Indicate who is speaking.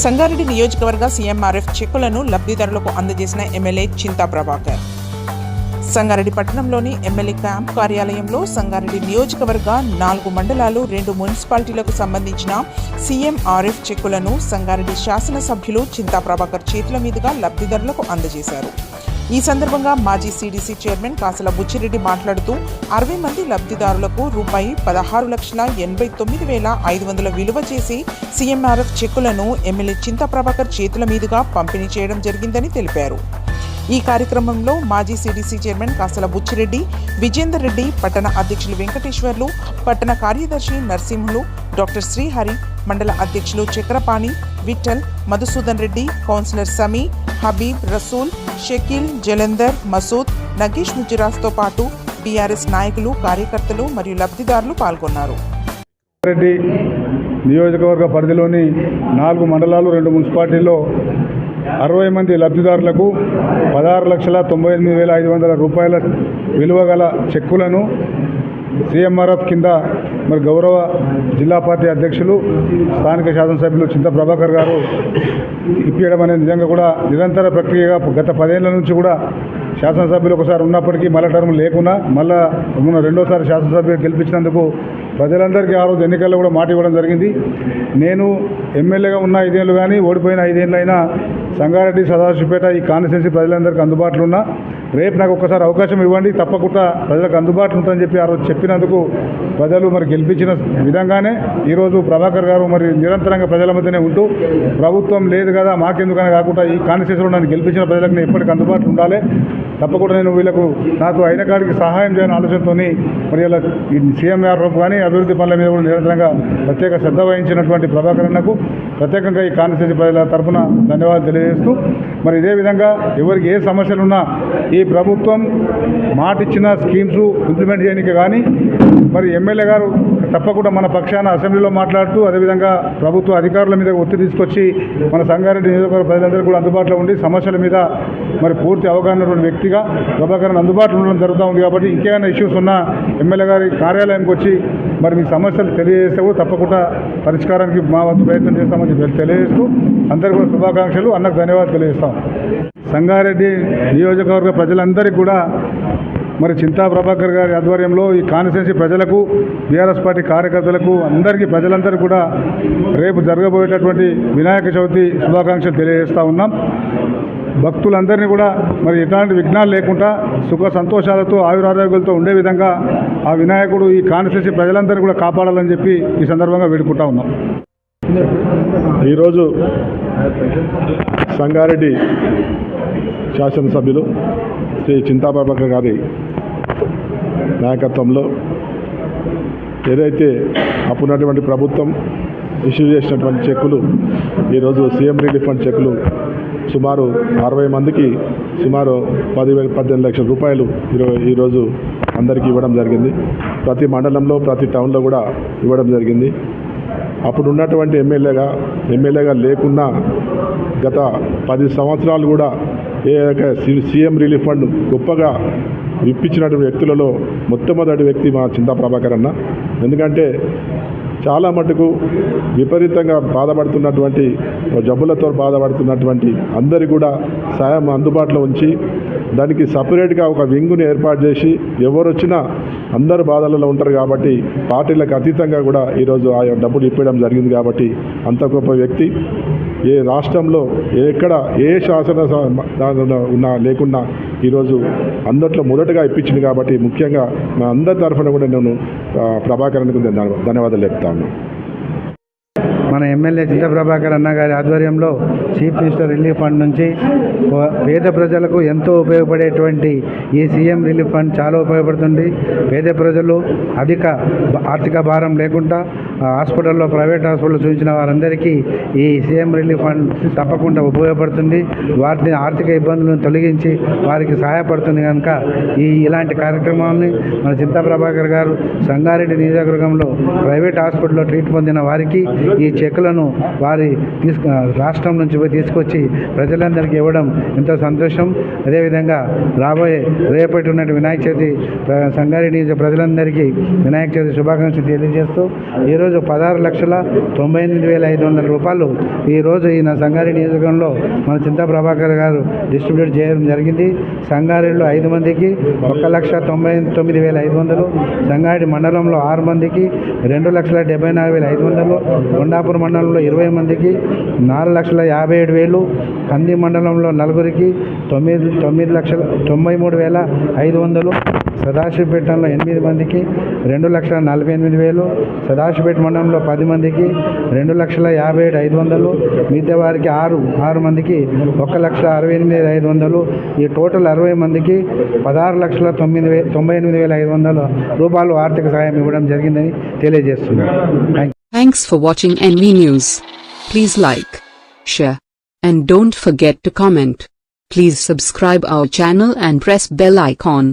Speaker 1: సంగారెడ్డి నియోజకవర్గ సీఎంఆర్ఎఫ్ చెక్కులను లబ్ధిదారులకు అందజేసిన ఎమ్మెల్యే చింతా ప్రభాకర్. సంగారెడ్డి పట్టణంలోని ఎమ్మెల్యే క్యాంప్ కార్యాలయంలో సంగారెడ్డి నియోజకవర్గ 4 మండలాలు 2 మున్సిపాలిటీలకు సంబంధించిన సీఎంఆర్ఎఫ్ చెక్కులను సంగారెడ్డి శాసనసభ్యులు చింతా ప్రభాకర్ చేతుల మీదుగా లబ్ధిదారులకు అందజేశారు. ఈ సందర్భంగా మాజీ సీడీసీ చైర్మన్ కాసల బుచ్చిరెడ్డి మాట్లాడుతూ 60 మంది లబ్ధిదారులకు రూపాయి 16,89,500 విలువ చేసి సీఎంఆర్ఎఫ్ చెక్కులను ఎమ్మెల్యే చింతా ప్రభాకర్ చేతుల మీదుగా పంపిణీ చేయడం జరిగిందని తెలిపారు. ఈ కార్యక్రమంలో మాజీ సీడీసీ చైర్మన్ కాసల బుచ్చిరెడ్డి, విజేందర్ రెడ్డి, పట్టణ అధ్యక్షులు వెంకటేశ్వర్లు, పట్టణ కార్యదర్శి నరసింహులు, డాక్టర్ శ్రీహరి, మండల అధ్యక్షులు చక్రపాణి, విఠల్, మధుసూదన్ రెడ్డి, కౌన్సిలర్ సమీ, హబీబ్, రసూల్, షకీల్, జలంధర్, మసూద్, నగేష్ ముజిరాజ్తో పాటు టీఆర్ఎస్ నాయకులు, కార్యకర్తలు మరియు లబ్ధిదారులు పాల్గొన్నారు.
Speaker 2: రెడ్డి నియోజకవర్గ పరిధిలోని 4 మండలాలు 2 మున్సిపాలిటీల్లో 60 మంది లబ్ధిదారులకు 16,98,500 రూపాయల విలువ గల చెక్కులను సీఎంఆర్ఎఫ్ కింద మరి గౌరవ జిల్లా పార్టీ అధ్యక్షులు స్థానిక శాసనసభ్యులు చింతా ప్రభాకర్ గారు ఇప్పించడం అనేది నిజంగా కూడా నిరంతర ప్రక్రియగా గత 10 ఏళ్ల నుంచి కూడా శాసనసభ్యులు ఒకసారి ఉన్నప్పటికీ మళ్ళా టర్మ్ లేకున్నా మళ్ళా మొన్న రెండోసారి శాసనసభ్యులు గెలిపించినందుకు ప్రజలందరికీ ఆ రోజు ఎన్నికల్లో కూడా మాట ఇవ్వడం జరిగింది. నేను ఎమ్మెల్యేగా ఉన్న 5 ఏళ్ళు కానీ ఓడిపోయిన 5 ఏళ్ళు అయినా సంగారెడ్డి, సదాశివపేట ఈ కాన్స్టిట్యున్సీ ప్రజలందరికీ అందుబాటులో ఉన్నా రేపు నాకు ఒక్కసారి అవకాశం ఇవ్వండి, తప్పకుండా ప్రజలకు అందుబాటులో ఉంటుందని చెప్పి ఆ రోజు చెప్పినందుకు ప్రజలు మరి గెలిపించిన విధంగానే ఈరోజు ప్రభాకర్ గారు మరి నిరంతరంగా ప్రజల మధ్యనే ఉంటూ ప్రభుత్వం లేదు కదా మాకెందుకని కాకుండా ఈ కాన్స్టిట్యున్సీలో నన్ను గెలిపించిన ప్రజలకు నేను ఎప్పటికీ అందుబాటులో ఉండాలి, తప్పకుండా నేను వీళ్ళకు నాకు అయిన కాడికి సహాయం చేయాలని ఆలోచనతో మరి ఇలా ఈ సీఎంఆర్ఎఫ్ కానీ అభివృద్ధి పనుల మీద కూడా నిరంతరంగా ప్రత్యేక శ్రద్ధ వహించినటువంటి ప్రభాకర్ అన్నకు ప్రత్యేకంగా ఈ కాన్స్టిట్యున్సీ ప్రజల తరఫున ధన్యవాదాలు తెలియజేస్తూ మరి ఇదే విధంగా ఎవరికి ఏ సమస్యలున్నా ఈ ప్రభుత్వం మాటిచ్చిన స్కీమ్స్ ఇంప్లిమెంట్ చేయడానికి కానీ మరి ఎమ్మెల్యే గారు తప్పకుండా మన పక్షాన అసెంబ్లీలో మాట్లాడుతూ అదేవిధంగా ప్రభుత్వ అధికారుల మీద ఒత్తిడి తీసుకొచ్చి మన సంగారెడ్డి నియోజకవర్గ ప్రజలందరూ కూడా అందుబాటులో ఉండి సమస్యల మీద మరి పూర్తి అవగాహన ఉన్నటువంటి వ్యక్తిగా ప్రభాకర్ అందుబాటులో ఉండడం జరుగుతూ ఉంది. కాబట్టి ఇంకేమైనా ఇష్యూస్ ఉన్నా ఎమ్మెల్యే గారి కార్యాలయానికి వచ్చి మరి మీ సమస్యలు తెలియజేస్తే కూడా తప్పకుండా పరిష్కారానికి మా వంతు ప్రయత్నం చేస్తామని తెలియజేస్తూ అందరికీ కూడా శుభాకాంక్షలు, అన్నకు ధన్యవాదాలు తెలియజేస్తాం. సంగారెడ్డి నియోజకవర్గ ప్రజలందరికీ కూడా మరి చింతా ప్రభాకర్ గారి ఆధ్వర్యంలో ఈ కాన్స్టిట్యున్సీ ప్రజలకు, బీఆర్ఎస్ పార్టీ కార్యకర్తలకు అందరికీ ప్రజలందరికీ కూడా రేపు జరగబోయేటటువంటి వినాయక చవితి శుభాకాంక్షలు తెలియజేస్తూ ఉన్నాం. భక్తులందరినీ కూడా మరి ఎట్లాంటి విఘ్నాలు లేకుండా సుఖ సంతోషాలతో ఆయురారోగ్యాలతో ఉండే విధంగా ఆ వినాయకుడు ఈ కాన్స్టిట్యున్సీ ప్రజలందరినీ కూడా కాపాడాలని చెప్పి ఈ సందర్భంగా వేడుకుంటా ఉన్నాం.
Speaker 3: ఈరోజు సంగారెడ్డి శాసనసభ్యులు శ్రీ చింతా ప్రభాకర్ గారి నాయకత్వంలో ఏదైతే అప్పుడున్నటువంటి ప్రభుత్వం ఇష్యూ చేసినటువంటి చెక్కులు ఈరోజు సీఎం రిలీఫ్ ఫండ్ చెక్కులు సుమారు 60 మందికి సుమారు 18 లక్షల రూపాయలు ఈరోజు అందరికీ ఇవ్వడం జరిగింది. ప్రతి మండలంలో ప్రతి టౌన్లో కూడా ఇవ్వడం జరిగింది. అప్పుడు ఉన్నటువంటి ఎమ్మెల్యేగా లేకున్నా గత 10 సంవత్సరాలు కూడా సీఎం రిలీఫ్ ఫండ్ గొప్పగా ఇప్పించినటువంటి వ్యక్తులలో మొట్టమొదటి వ్యక్తి మా చింతా ప్రభాకర్ అన్న. ఎందుకంటే చాలా మటుకు విపరీతంగా బాధపడుతున్నటువంటి జబ్బులతో బాధపడుతున్నటువంటి అందరికీ కూడా సాయం అందుబాటులో ఉంచి దానికి సపరేట్గా ఒక వింగుని ఏర్పాటు చేసి ఎవరు వచ్చినా అందరు బాధలలో ఉంటారు కాబట్టి పార్టీలకు అతీతంగా కూడా ఈరోజు ఆ డబ్బులు ఇప్పడం జరిగింది. కాబట్టి అంత గొప్ప వ్యక్తి ఏ రాష్ట్రంలో ఎక్కడ ఏ శాసన ఉన్నా లేకున్నా ఈరోజు అందరిలో మొదటగా ఇప్పించింది. కాబట్టి ముఖ్యంగా మా అందరి తరఫున కూడా నేను ప్రభాకర్కు ధన్యవాదాలు చెప్తాను.
Speaker 4: మన ఎమ్మెల్యే చింతా ప్రభాకర్ అన్న గారి ఆధ్వర్యంలో చీఫ్ మినిస్టర్ రిలీఫ్ ఫండ్ నుంచి పేద ప్రజలకు ఎంతో ఉపయోగపడేటువంటి ఈ సీఎం రిలీఫ్ ఫండ్ చాలా ఉపయోగపడుతుంది. పేద ప్రజలు అధిక ఆర్థిక భారం లేకుండా హాస్పిటల్లో, ప్రైవేట్ హాస్పిటల్లో చూపించిన వారందరికీ ఈ సీఎం రిలీఫ్ ఫండ్ తప్పకుండా ఉపయోగపడుతుంది. వారిని ఆర్థిక ఇబ్బందులను తొలగించి వారికి సహాయపడుతుంది. కనుక ఇలాంటి కార్యక్రమాన్ని మన చింతా ప్రభాకర్ గారు సంగారెడ్డి నియోజకవర్గంలో ప్రైవేట్ హాస్పిటల్లో ట్రీట్ పొందిన వారికి ఈ చెక్కులను వారి రాష్ట్రం నుంచి తీసుకొచ్చి ప్రజలందరికీ ఇవ్వడం ఎంతో సంతోషం. అదేవిధంగా రేపటి ఉన్నటువంటి వినాయక చవితి సంగారెడ్డి ప్రజలందరికీ వినాయక చవితి శుభాకాంక్షలు తెలియజేస్తూ ఈరోజు ఈరోజు 16,98,500 రూపాయలు ఈరోజు ఈ సంగారెడ్డి నియోజకవర్గంలో మన చింతా ప్రభాకర్ గారు డిస్ట్రిబ్యూట్ చేయడం జరిగింది. సంగారెడ్డిలో 5 మందికి 1,99,500, సంగారెడ్డి మండలంలో 6 మందికి 2,74,500, కొండాపూర్ మండలంలో 20 మందికి 4,57,000, కంది మండలంలో 4 9,93,500, సదాశివపేటలో 8 మందికి 2,48,000, సదాశివపేట మండలంలో 10 మందికి 2,57,500, మిగతా వారికి 6 మందికి 1,68,500, ఈ టోటల్ 60 మందికి 16,98,500 రూపాయలు ఆర్థిక సాయం ఇవ్వడం జరిగిందని తెలియజేస్తున్నాను.
Speaker 5: Thanks for watching NV News. Please like, share, and don't forget to comment. Please subscribe our channel and press bell icon.